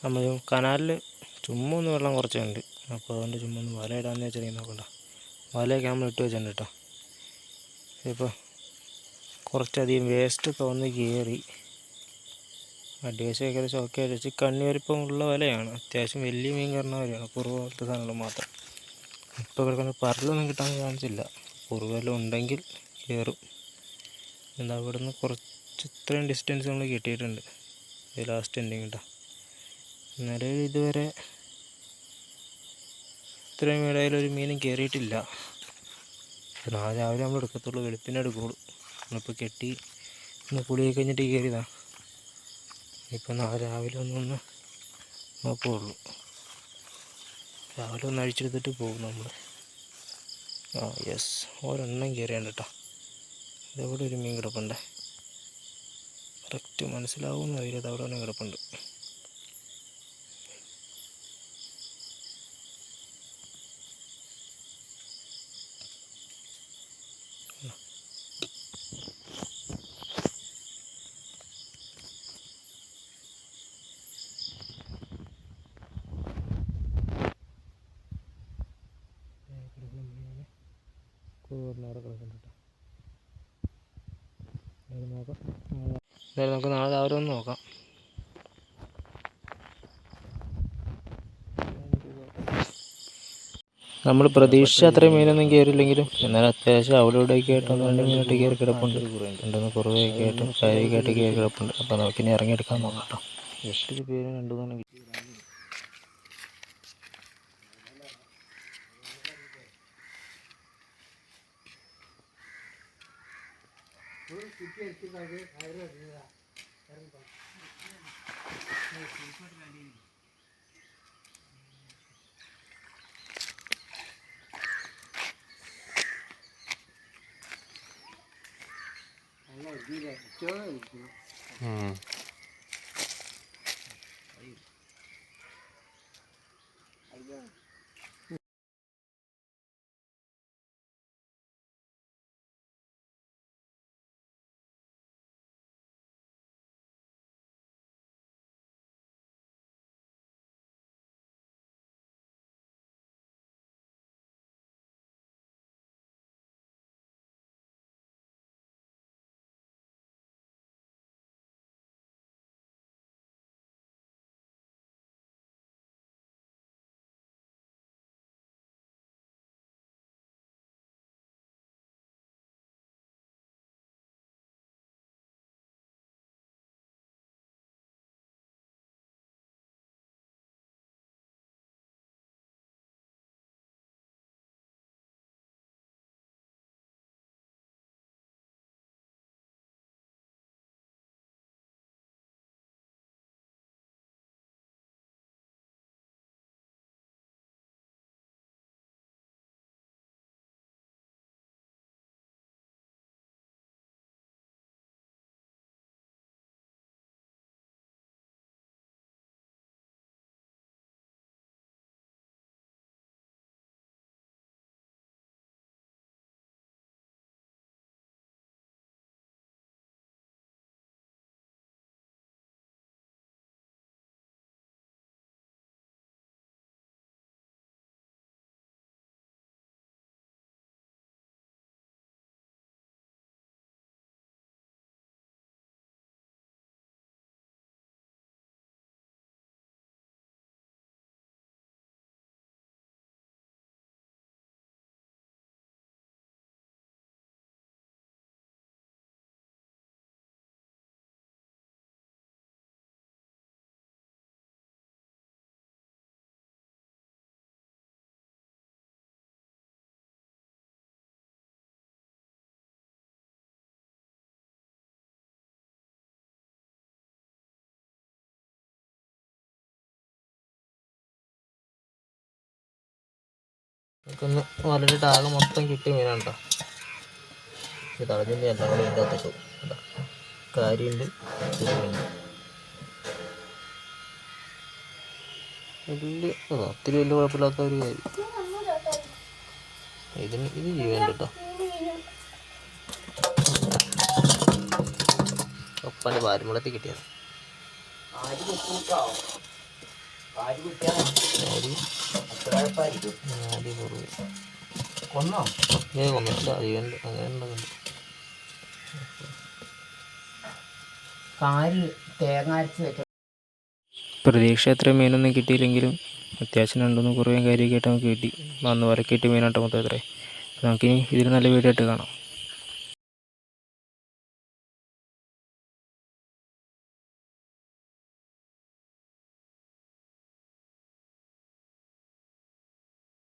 നമ്മൾ കനാലിൽ ചുമ്മാ ഒന്ന് വെള്ളം കുറച്ചുണ്ട്. അപ്പോൾ അതുകൊണ്ട് ചുമ്മാ ഒന്ന് വല ഇടാമെന്ന് വെച്ചിട്ടുണ്ടെങ്കിൽ നോക്കണ്ട, വലയൊക്കെ നമ്മൾ ഇട്ട് വെച്ചിട്ടുണ്ട് കേട്ടോ. ഇപ്പോൾ കുറച്ചധികം വേസ്റ്റൊക്കെ വന്ന് കയറി അടിവശം ഏകദേശം ഓക്കെ ആയിട്ട് വെച്ച് കണ്ണിവരിപ്പമുള്ള വലയാണ്. അത്യാവശ്യം വലിയ മീൻ കയറുന്ന വലയാണ്, കുറുവ പോലത്തെ സാധനങ്ങൾ മാത്രം. ഇപ്പോൾ കിടക്കുന്ന പരലൊന്നും കിട്ടാൻ ചാൻസില്ല. കുറുവെല്ലാം ഉണ്ടെങ്കിൽ കയറും. എന്താ ഇവിടെ നിന്ന് കുറച്ച് ഇത്രയും ഡിസ്റ്റൻസ് നമ്മൾ കിട്ടിയിട്ടുണ്ട്. ഇത് ലാസ്റ്റ് എൻഡിങ് കേട്ടോ. നിലവിൽ ഇതുവരെ ഇത്രയും ഇടയിലൊരു മീനും കയറിയിട്ടില്ല. നാളെ രാവിലെ നമ്മൾ എടുക്കത്തുള്ളൂ, വെളുപ്പിനെ എടുക്കുകയുള്ളൂ. നമ്മളിപ്പോൾ കെട്ടി ഒന്ന് കുളിയൊക്കെ കഴിഞ്ഞിട്ട് കയറിയതാണ്. ഇപ്പം നാളെ രാവിലെ ഒന്നൊന്ന് നോക്കുകയുള്ളൂ. രാവിലെ ഒന്ന് അഴിച്ചെടുത്തിട്ട് പോകും നമ്മൾ. യെസ്, ഒരെണ്ണം കയറിയാണ് കേട്ടോ. ഇതെവിടെ ഒരു മീൻ കിടപ്പുണ്ട്, കറക്റ്റ് മനസ്സിലാവുമെന്ന് അറിയില്ല. ഇത് അവിടെ തന്നെ കിടപ്പുണ്ട്. എന്തായാലും നമുക്ക് നാളെ രാവിലെ ഒന്ന് നോക്കാം. നമ്മൾ പ്രതീക്ഷിച്ച അത്രയും മീനൊന്നും കയറിയില്ലെങ്കിലും എന്നാലും അത്യാവശ്യം അവിടെ ഇവിടെയൊക്കെ ആയിട്ട് 1-2 മീനായിട്ട് കയറി കിടപ്പുണ്ട്. 2 കുറവൊക്കെ ആയിട്ട് കാര്യമൊക്കെ ആയിട്ട് കയറി കിടപ്പുണ്ട്. അപ്പോൾ നമുക്കിനി ഇറങ്ങിയെടുക്കാൻ നോക്കാം കേട്ടോ. 8 പേര് 2 കിട്ടി. നമുക്കൊന്ന് വലയുടെ ആകെ മൊത്തം കിട്ടിയ മീനാണ് കേട്ടോ. ഇത് തടഞ്ഞിൻ്റെ എല്ലാം കൂടെ ഇതിൻ്റെ അകത്തേക്ക് കേട്ടോ. കാര്യമുണ്ട്, വലിയ ഒത്തിരി വലിയ കുഴപ്പമില്ലാത്ത ഒരു കാര്യം. ഇത് ജീവനുണ്ട് കേട്ടോ. ഒപ്പൻ്റെ പാരമ്പളത്തിൽ കിട്ടിയത്. പ്രതീക്ഷ അത്ര മീനൊന്നും കിട്ടിയില്ലെങ്കിലും അത്യാവശ്യം രണ്ടൊന്ന് കുറേ കാര്യമൊക്കെ ആയിട്ട് നമുക്ക് കിട്ടി. വന്ന് വരക്കിയിട്ട് മീനായിട്ട് മൊത്തം അത്രേ. നമുക്കിനി ഇതിന് നല്ല വീഡിയോ ആയിട്ട് കാണാം.